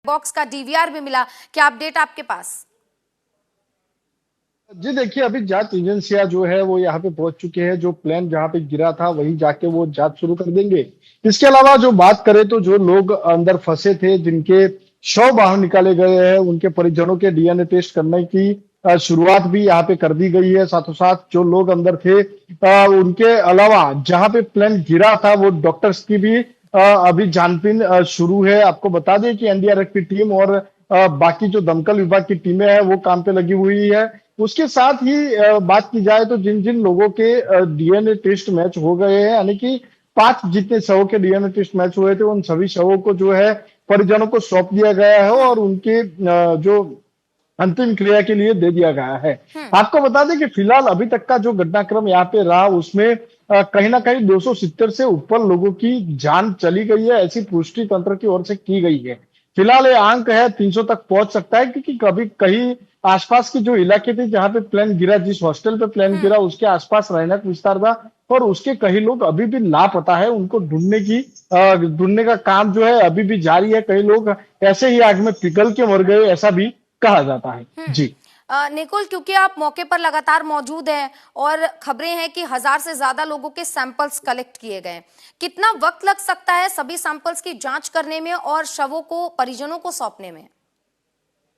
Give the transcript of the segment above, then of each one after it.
Box का DVR भी मिला। क्या अपडेट आपके पास? जी देखिए, अभी जांच एजेंसियां जो है वो यहाँ पे पहुंच चुके हैं। जो प्लेन जहाँ पे गिरा था वहीं जाके वो जांच शुरू कर देंगे। इसके अलावा जो बात करें तो जो लोग अंदर फंसे थे, जिनके शव बाहर निकाले गए हैं, उनके परिजनों के डीएनए टेस्ट करने की शुरुआत भी यहाँ पे कर दी गई है। साथों साथ जो लोग अंदर थे, उनके अलावा जहाँ पे प्लेन गिरा था वो डॉक्टर्स की भी अभी छानबीन शुरू है। आपको बता दें कि एनडीआरएफ की टीम और बाकी जो दमकल विभाग की टीमें हैं वो काम पे लगी हुई है। उसके साथ ही बात की जाए तो जिन जिन लोगों के डीएनए टेस्ट मैच हो गए हैं, यानी कि 5 जितने शवों के डीएनए टेस्ट मैच हुए थे, उन सभी शवों को जो है परिजनों को सौंप दिया गया है और उनके जो अंतिम क्रिया के लिए दे दिया गया है। आपको बता दें कि फिलहाल अभी तक का जो घटनाक्रम यहाँ पे रहा उसमें कहीं ना कहीं 270 से ऊपर लोगों की जान चली गई है, ऐसी पुष्टि तंत्र की ओर से की गई है। फिलहाल ये अंक है 300 तक पहुंच सकता है, क्योंकि कभी कहीं आसपास के जो इलाके थे जहां पे प्लेन गिरा, जिस हॉस्टल पे प्लेन गिरा उसके आसपास रहना विस्तार था और उसके कई लोग अभी भी लापता है। उनको ढूंढने का काम जो है अभी भी जारी है। कई लोग ऐसे ही आग में पिघल के मर गए, ऐसा भी कहा जाता है। जी निकुल, क्योंकि आप मौके पर लगातार मौजूद हैं और खबरें हैं कि 1000 से ज्यादा लोगों के सैंपल्स कलेक्ट किए गए, कितना वक्त लग सकता है सभी सैंपल्स की जांच करने में और शवों को परिजनों को सौंपने में?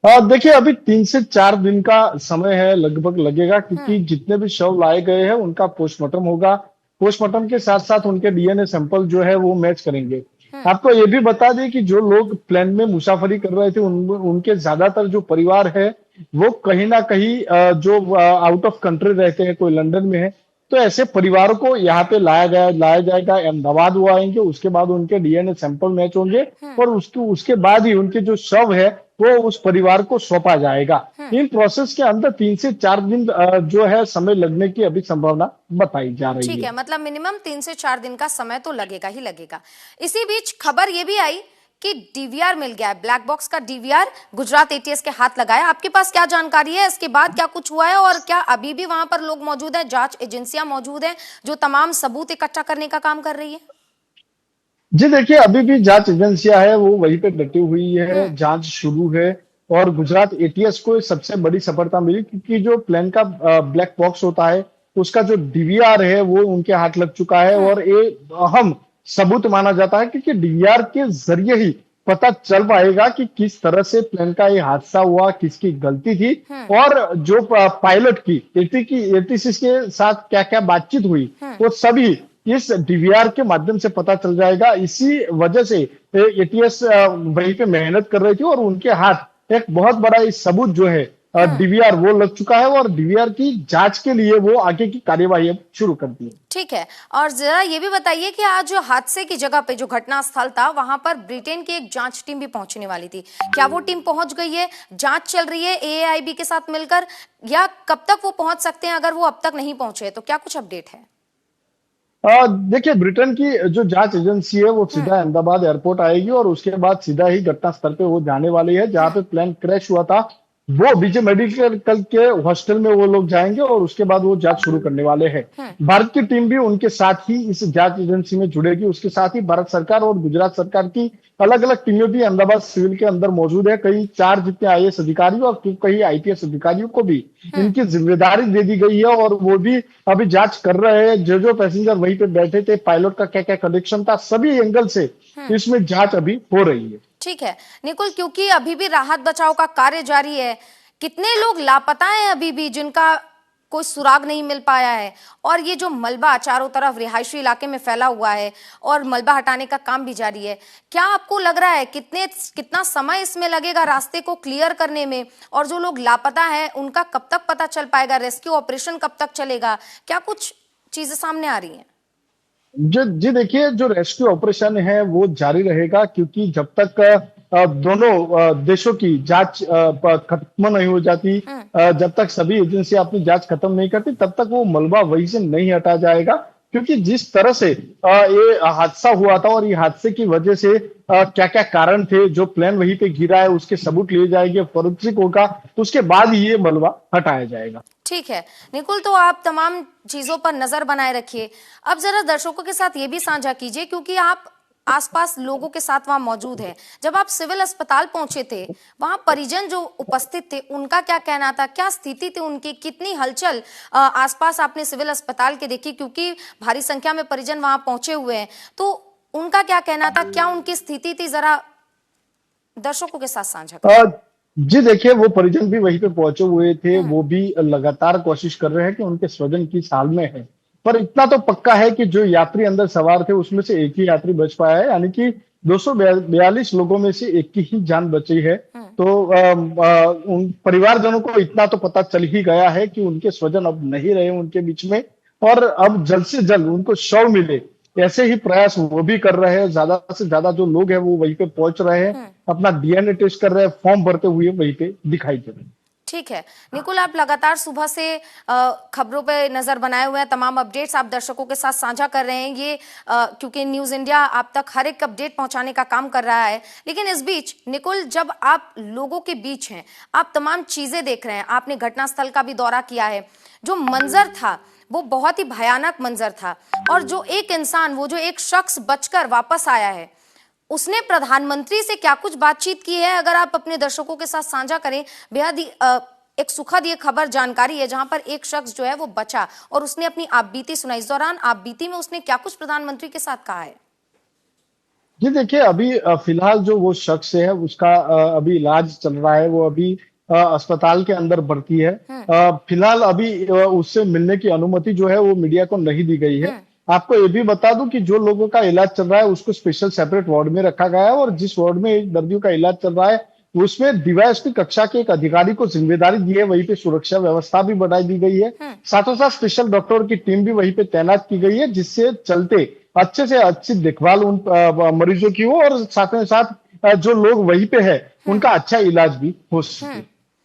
देखिए, अभी 3 से 4 दिन का समय है लगभग लगेगा, क्योंकि जितने भी शव लाए गए हैं उनका पोस्टमार्टम होगा। पोस्टमार्टम के साथ साथ उनके डीएनए सैंपल जो है वो मैच करेंगे। आपको ये भी बता दें कि जो लोग प्लेन में मुसाफरी कर रहे थे उनके ज्यादातर जो परिवार है वो कहीं ना कहीं जो आउट ऑफ कंट्री रहते हैं, कोई लंदन में है, तो ऐसे परिवारों को यहाँ पे लाया जाएगा। अहमदाबाद वो आएंगे, उसके बाद उनके डीएनए सैंपल मैच होंगे और उसके बाद ही उनके जो शव है वो उस परिवार को सौंपा जाएगा। इन प्रोसेस के अंदर 3 से 4 दिन जो है समय लगने की अभी संभावना बताई जा रही ठीक है। है, मतलब मिनिमम 3 से 4 दिन का समय तो लगेगा ही लगेगा। इसी बीच खबर ये भी आई कि डीवीआर मिल गया है, ब्लैक बॉक्स का डीवीआर गुजरात एटीएस के हाथ लगाया। आपके पास क्या जानकारी है, इसके बाद क्या कुछ हुआ है और क्या अभी भी वहां पर लोग मौजूद हैं, जांच एजेंसियां मौजूद हैं जो तमाम सबूत इकट्ठा करने का काम कर रही है? जी देखिए, अभी भी जांच एजेंसियां है वो वहीं पे डटी हुई है, जांच शुरू है। और गुजरात एटीएस को सबसे बड़ी सफलता मिली, क्योंकि जो प्लेन का ब्लैक बॉक्स होता है उसका जो डीवीआर है वो उनके हाथ लग चुका है और ये अहम सबूत माना जाता है, क्योंकि डीवीआर के जरिए ही पता चल पाएगा कि किस तरह से प्लेन का ये हादसा हुआ, किसकी गलती थी और जो पायलट की एटीसी के साथ क्या क्या बातचीत हुई वो सभी इस डीवीआर के माध्यम से पता चल जाएगा। इसी वजह से एटीएस वहीं पे मेहनत कर रही थी और उनके हाथ एक बहुत बड़ा इस सबूत जो है डीवीआर वो लग चुका है और डीवीआर की जांच के लिए वो आगे की कार्यवाही अब शुरू कर दी है। ठीक है, और जरा ये भी बताइए कि आज जो हादसे की जगह पे जो घटना स्थल था वहां पर ब्रिटेन की एक जांच टीम भी पहुंचने वाली थी, क्या वो टीम पहुंच गई है? जांच चल रही है एएआईबी के साथ मिलकर, या कब तक वो पहुंच सकते हैं अगर वो अब तक नहीं पहुंचे? तो क्या कुछ अपडेट है? देखिए, ब्रिटेन की जो जांच एजेंसी है वो सीधा अहमदाबाद एयरपोर्ट आएगी और उसके बाद सीधा ही घटना स्थल पे वो जाने वाली है जहां पे प्लेन क्रैश हुआ था। वो विजय मेडिकल के हॉस्टल में वो लोग जाएंगे और उसके बाद वो जांच शुरू करने वाले हैं। भारत की टीम भी उनके साथ ही इस जांच एजेंसी में जुड़ेगी। उसके साथ ही भारत सरकार और गुजरात सरकार की अलग अलग टीमें भी अहमदाबाद सिविल के अंदर मौजूद है। कई 4 जितने आईएएस अधिकारी और कई आईपीएस अधिकारियों को भी इनकी जिम्मेदारी दे दी गई है और वो भी अभी जांच कर रहे हैं। जो जो पैसेंजर वहीं पे बैठे थे, पायलट का क्या क्या कनेक्शन था, सभी एंगल से इसमें जांच अभी हो रही है। ठीक है निकुल, क्योंकि अभी भी राहत बचाव का कार्य जारी है, कितने लोग लापता हैं अभी भी जिनका कोई सुराग नहीं मिल पाया है, और ये जो मलबा चारों तरफ रिहायशी इलाके में फैला हुआ है और मलबा हटाने का काम भी जारी है, क्या आपको लग रहा है कितना समय इसमें लगेगा रास्ते को क्लियर करने में, और जो लोग लापता हैं उनका कब तक पता चल पाएगा, रेस्क्यू ऑपरेशन कब तक चलेगा, क्या कुछ चीजें सामने आ रही हैं? जी देखिए, जो रेस्क्यू ऑपरेशन है वो जारी रहेगा, क्योंकि जब तक दोनों देशों की जांच खत्म नहीं हो जाती, जब तक सभी एजेंसी अपनी जांच खत्म नहीं करती, तब तक वो मलबा वहीं से नहीं हटा जाएगा। क्योंकि जिस तरह से ये हादसा हुआ था और ये हादसे की वजह से क्या क्या कारण थे, जो प्लेन वहीं पे गिरा है उसके सबूत लिए जाएंगे, फोरेंसिक होगा, तो उसके बाद ही ये मलबा हटाया जाएगा। ठीक है निकुल, तो आप तमाम चीजों पर नजर बनाए रखिए। अब जरा दर्शकों के साथ ये भी साझा कीजिए, क्योंकि आप आसपास लोगों के साथ वहां मौजूद है। जब आप सिविल अस्पताल पहुंचे थे, वहां परिजन जो उपस्थित थे उनका क्या कहना था, क्या स्थिति थी उनकी, कितनी हलचल आसपास आपने सिविल अस्पताल के देखी, क्योंकि भारी संख्या में परिजन वहां पहुंचे हुए हैं, तो उनका क्या कहना था, क्या उनकी स्थिति थी, जरा दर्शकों के साथ साझा करें। जी देखिए, वो परिजन भी वहीं पे पहुंचे हुए थे, वो भी लगातार कोशिश कर रहे हैं कि उनके स्वजन किस हाल में है। पर इतना तो पक्का है कि जो यात्री अंदर सवार थे उसमें से एक ही यात्री बच पाया है, यानी कि 242 लोगों में से एक की ही जान बची है। तो उन परिवारजनों को इतना तो पता चल ही गया है कि उनके स्वजन अब नहीं रहे उनके बीच में, और अब जल्द से जल्द उनको शव मिले, ऐसे ही प्रयास वो भी कर रहे हैं। ज्यादा से ज्यादा जो लोग हैं वो वहीं पे पहुंच रहे हैं, अपना डीएनए टेस्ट कर रहे हैं, फॉर्म भरते हुए वहीं पे दिखाई दे रहे हैं। ठीक है निकुल, आप लगातार सुबह से खबरों पे नजर बनाए हुए हैं, तमाम अपडेट्स आप दर्शकों के साथ साझा कर रहे हैं। ये क्योंकि न्यूज इंडिया आप तक हर एक अपडेट पहुंचाने का काम कर रहा है। लेकिन इस बीच निकुल, जब आप लोगों के बीच हैं, आप तमाम चीजें देख रहे हैं, आपने घटनास्थल का भी दौरा किया है, जो मंजर था वो बहुत ही भयानक मंजर था। और जो एक इंसान, वो जो एक शख्स बचकर वापस आया है, उसने प्रधानमंत्री से क्या कुछ बातचीत की है, अगर आप अपने दर्शकों के साथ साझा करें। बेहद ही एक सुखद ये खबर जानकारी है, जहां पर एक शख्स जो है वो बचा और उसने अपनी आपबीती सुनाई। इस दौरान आपबीती में उसने क्या कुछ प्रधानमंत्री के साथ कहा है। जी देखिए, अभी फिलहाल जो वो शख्स है उसका अभी इलाज चल रहा है, वो अभी अस्पताल के अंदर भर्ती है। फिलहाल अभी उससे मिलने की अनुमति जो है वो मीडिया को नहीं दी गई है। आपको ये भी बता दूं कि जो लोगों का इलाज चल रहा है उसको स्पेशल सेपरेट वार्ड में रखा गया है, और जिस वार्ड में दर्दियों का इलाज चल रहा है उसमें डीवाईएसपी कक्षा के एक अधिकारी को जिम्मेदारी दी है, वहीं पे सुरक्षा व्यवस्था भी बढ़ाई दी गई है। साथों साथ स्पेशल डॉक्टर की टीम भी वहीं पे तैनात की गई है, जिससे चलते अच्छे से अच्छी देखभाल उन मरीजों की हो, और साथ में साथ जो लोग वहीं पे है उनका अच्छा इलाज भी हो सके।